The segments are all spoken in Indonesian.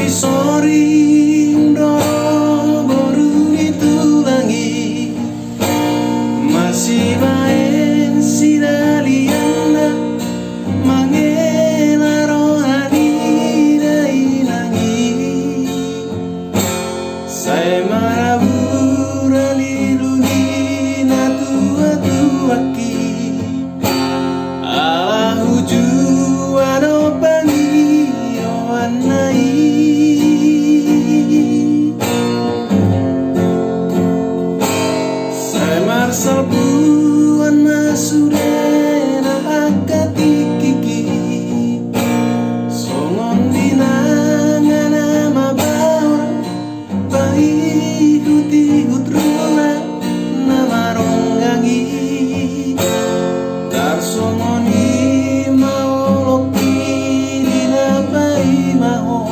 Soring doro baru ditulangi, masih main sidaliana mangela rohani dainangi. Saya marabura lilungi na tua-tuaki ala hujuan opangi oanai. Serbuan masudena akati kiki songon dinangan nama baur pahihuti hutruna nama ronggangi tar songoni maoloki dinapai maho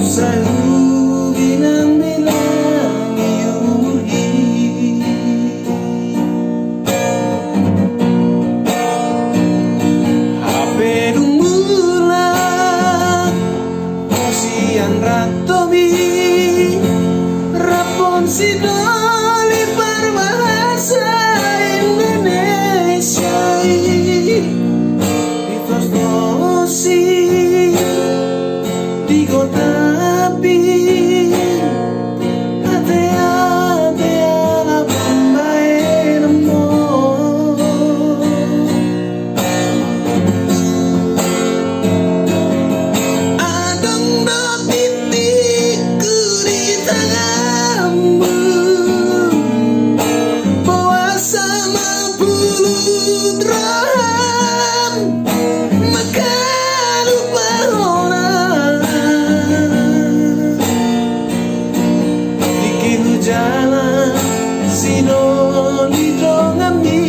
usai ginang rantomi rapon sidoli berbahasa Indonesia itos dosi di kota api ate-ate ala pembae nemo jalan sino di dongami